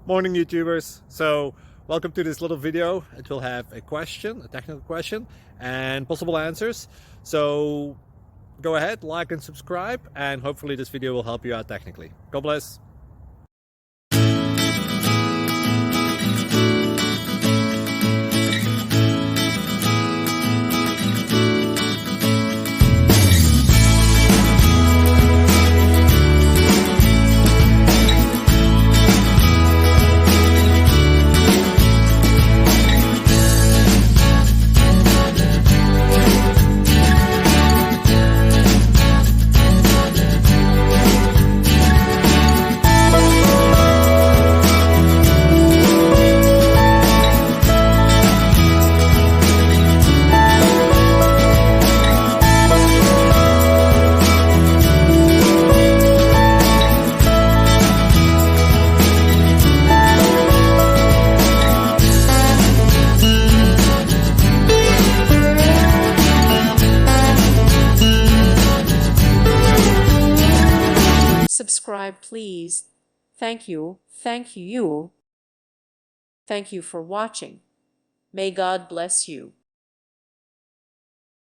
Morning YouTubers. So welcome to this little video. It will have a question, a technical question, and possible answers. So go ahead, like and subscribe, and hopefully this video will help you out technically. God bless. Subscribe, please. Thank you. Thank you. Thank you for watching. May God bless you.